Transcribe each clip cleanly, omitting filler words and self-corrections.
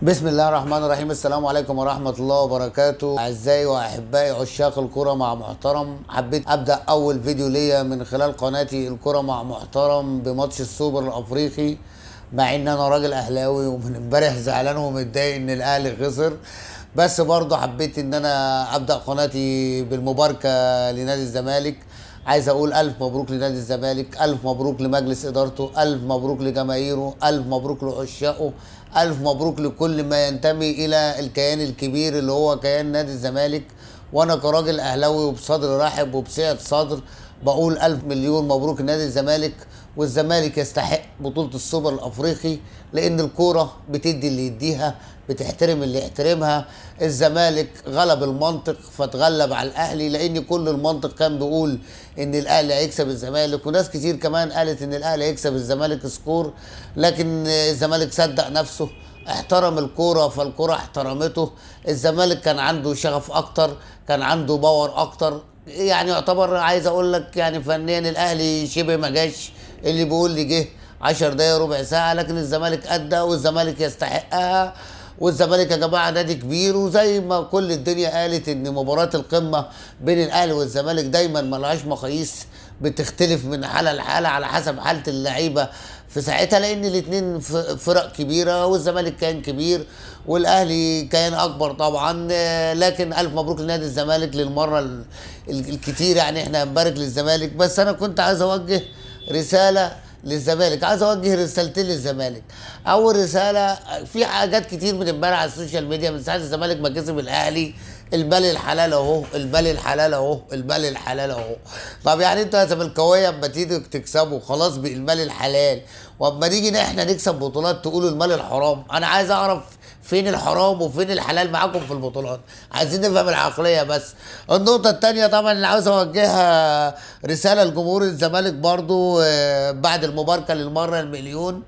بسم الله الرحمن الرحيم. السلام عليكم ورحمة الله وبركاته. أعزائي وأحبائي عشاق الكرة مع محترم، حبيت أبدأ أول فيديو ليا من خلال قناتي الكرة مع محترم بماتش السوبر الأفريقي، مع إن أنا راجل أهلاوي ومن امبارح زعلان ومتضايق إن الأهلي خسر، بس برضه حبيت إن أنا أبدأ قناتي بالمباركة لنادي الزمالك. عايز اقول الف مبروك لنادي الزمالك، الف مبروك لمجلس ادارته، الف مبروك لجماهيره، الف مبروك لعشاقه، الف مبروك لكل ما ينتمي الى الكيان الكبير اللي هو كيان نادي الزمالك. وانا كراجل اهلاوي وبصدر رحب وبسعة صدر بقول الف مليون مبروك لنادي الزمالك. والزمالك يستحق بطولة السوبر الافريقي، لان الكورة بتدي اللي يديها، بتحترم اللي يحترمها. الزمالك غلب المنطق فتغلب على الاهلي، لان كل المنطق كان بيقول ان الاهلي هيكسب الزمالك، وناس كتير كمان قالت ان الاهلي هيكسب الزمالك سكور، لكن الزمالك صدق نفسه، احترم الكوره فالكوره احترمته. الزمالك كان عنده شغف اكتر، كان عنده باور اكتر، يعني يعتبر عايز اقول لك يعني فنيا الاهلي شبه ما جاش، اللي بيقول لي جه 10 دقايق ربع ساعه، لكن الزمالك ادى والزمالك يستحقها. والزمالك يا جماعه نادي كبير، وزي ما كل الدنيا قالت ان مباراه القمه بين الاهلي والزمالك دايما ملهاش مقاييس، بتختلف من حاله لحاله على حسب حاله اللعيبه في ساعتها، لان الاثنين فرق كبيره، والزمالك كان كبير والاهلي كان اكبر طبعا. لكن الف مبروك لنادي الزمالك للمره الكتير، يعني احنا هنبارك للزمالك. بس انا كنت عايز اوجه رساله للزمالك، عايز اوجه رسالتين للزمالك. اول رساله، في حاجات كتير بنتباع على السوشيال ميديا من ساعه الزمالك ما كسب الاهلي، البال الحلال اهو، البال الحلال اهو، البال الحلال اهو. طب يعني انتوا يا زملكاويه اما تيجوا تكسبوا خلاص بالمال الحلال، واما نيجي احنا نكسب بطولات تقولوا المال الحرام؟ انا عايز اعرف فين الحرام وفين الحلال معاكم في البطولات، عايزين نفهم العقليه بس. النقطه الثانيه طبعا اللي عاوز اوجهها رساله لجمهور الزمالك برضو، بعد المباركه للمره المليون،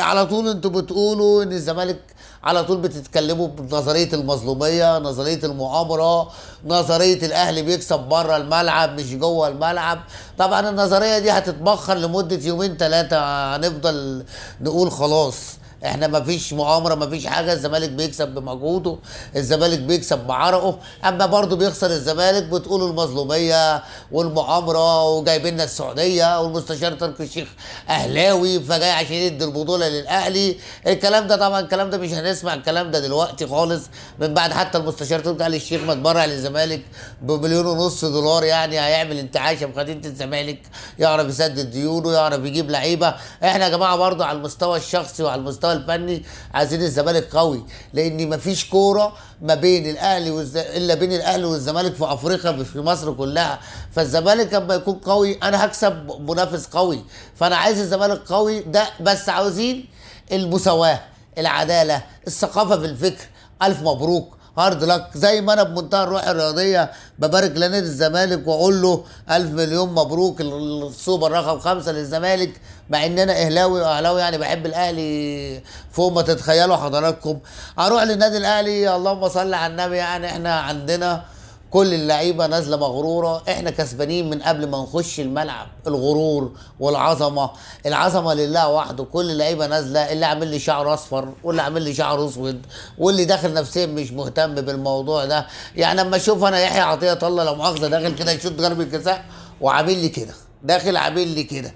على طول انتوا بتقولوا ان الزمالك، على طول بتتكلموا بنظريه المظلوميه، نظريه المؤامره، نظريه الاهلي بيكسب بره الملعب مش جوه الملعب. طبعا النظريه دي هتتبخر لمده يومين ثلاثه، هنفضل نقول خلاص احنا مفيش مؤامره مفيش حاجه، الزمالك بيكسب بمجهوده، الزمالك بيكسب بعرقه. اما برضه بيخسر الزمالك بتقولوا المظلوميه والمؤامره، وجايبين لنا السعوديه والمستشار تركي الشيخ اهلاوي فجاي عشان يدي البطوله للاهلي. الكلام ده طبعا الكلام ده مش هنسمع الكلام ده دلوقتي خالص، من بعد حتى المستشار تركي آل الشيخ ما اتبرع للزمالك بمليون ونص دولار، يعني هيعمل انتعاشه بخزينه الزمالك، يعرف يسدد ديونه، يعرف يجيب لعيبه. احنا يا جماعه برضه على المستوى الشخصي وعلى المستوى الفني عايزين الزمالك قوي، لان مفيش كوره ما بين الاهلي الا بين الاهلي والزمالك في افريقيا في مصر كلها. فالزمالك لما يكون قوي انا هكسب منافس قوي، فانا عايز الزمالك قوي ده، بس عاوزين المساواه، العداله، الثقافه في الفكر. الف مبروك، هارد لك، زي ما انا بمنتهى الروح الرياضيه ببارك لنادي الزمالك واقول له الف مليون مبروك السوبر رقم 5 للزمالك، مع ان انا اهلاوي واهلاوي يعني بحب الاهلي فوق ما تتخيلوا حضراتكم. اروح للنادي الاهلي، اللهم صل على النبي، يعني احنا عندنا كل اللعيبه نازله مغروره، احنا كسبانين من قبل ما نخش الملعب. الغرور والعظمه، العظمه لله وحده، كل اللعيبه نازله، اللي عامل لي شعر اصفر واللي عامل لي شعر اسود واللي داخل نفسيا مش مهتم بالموضوع ده. يعني اما اشوف انا يحيى عطيه الله لا مؤاخذه داخل كده يشوط ضربه جزاء وعامل لي كده، داخل عامل لي كده،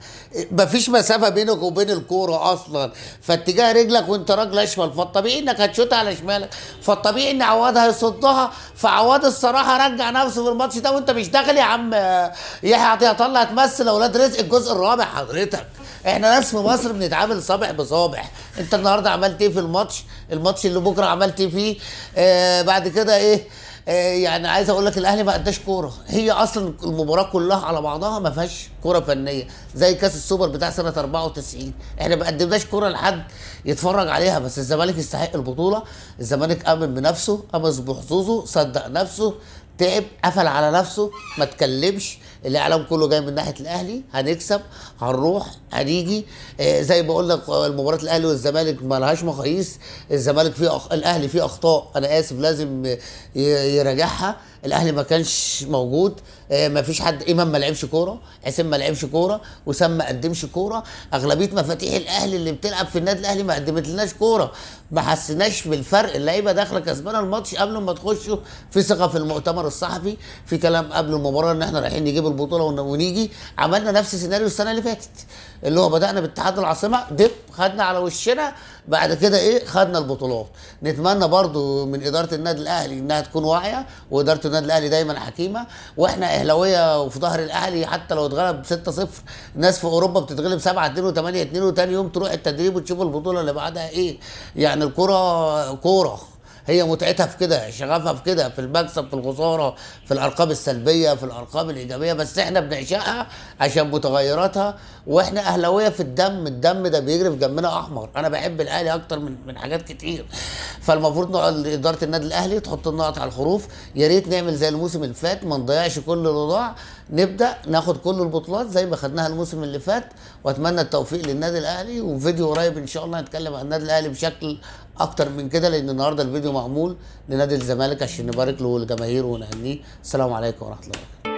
مفيش مسافه بينك وبين الكوره اصلا، فاتجاه رجلك وانت راجل اشمل، فالطبيعي انك هتشوطها على شمالك، فالطبيعي ان عواد هيصدها. فعواد الصراحه رجع نفسه في الماتش ده، وانت مش داخل يا عم يحيى عطيه الله هتمثل اولاد رزق الجزء الرابع حضرتك. احنا ناس في مصر بنتعامل صابع بصابع. انت النهارده عملت ايه في الماتش اللي بكره عملت ايه فيه؟ بعد كده ايه؟ يعني عايز اقول لك الاهلي ما اداش كوره، هي اصلا المباراه كلها على بعضها ما فيهاش كوره فنيه، زي كاس السوبر بتاع سنه 94 احنا ما قدمناش كوره لحد يتفرج عليها. بس الزمالك يستحق البطوله، الزمالك امن بنفسه، امن بحظوظه، صدق نفسه، تعب، قفل على نفسه، ما تكلمش. الاعلام كله جاي من ناحيه الاهلي، هنكسب، هنروح، هنيجي. زي ما بقول لك المباراه الاهلي والزمالك ما لهاش مقاييس، الزمالك فيه الاهلي فيه اخطاء، انا اسف لازم يراجعها. الاهلي ما كانش موجود، ما فيش حد، امام ما لعبش كوره، حسين ما لعبش كوره، وسام ما قدمش كوره، اغلبيه مفاتيح الاهلي اللي بتلعب في النادي الاهلي ما قدمت لناش كوره. ما حسيناش بالفرق. اللعيبه داخله كسبانه الماتش قبل ما تخشوا، في ثقه في المؤتمر الصحفي، في كلام قبل المباراه ان احنا رايحين نجيب البطوله ونيجي. عملنا نفس سيناريو السنه اللي فاتت، اللي هو بدانا باتحاد العاصمه خدنا على وشنا، بعد كده خدنا البطولات. نتمنى برضو من اداره النادي الاهلي انها تكون واعيه، واداره النادي الاهلي دايما حكيمه، واحنا اهلاويه وفي ظهر الاهلي حتى لو اتغلب 6-0. ناس في اوروبا بتتغلب 7-2 و8-2 وتاني يوم تروح التدريب وتشوف البطوله اللي بعدها يعني الكره كوره، هي متعتها في كده، شغفها في كده، في المكسب، في الخساره، في الارقام السلبيه، في الارقام الايجابيه، بس احنا بنعشقها عشان متغيراتها. واحنا اهلاويه في الدم ده بيجري في دمنا احمر. انا بحب الاهلي اكتر من حاجات كتير. فالمفروض نقعد اداره النادي الاهلي تحط النقط على الحروف. يا ريت نعمل زي الموسم اللي فات، ما نضيعش كل اللي ضاع، نبدا ناخد كل البطولات زي ما خدناها الموسم اللي فات. واتمنى التوفيق للنادي الاهلي، وفيديو قريب ان شاء الله هنتكلم عن النادي الاهلي بشكل اكتر من كده، لان النهارده الفيديو معمول لنادي الزمالك عشان نبارك له والجماهير ونهنيه. السلام عليكم ورحمه الله وبركاته.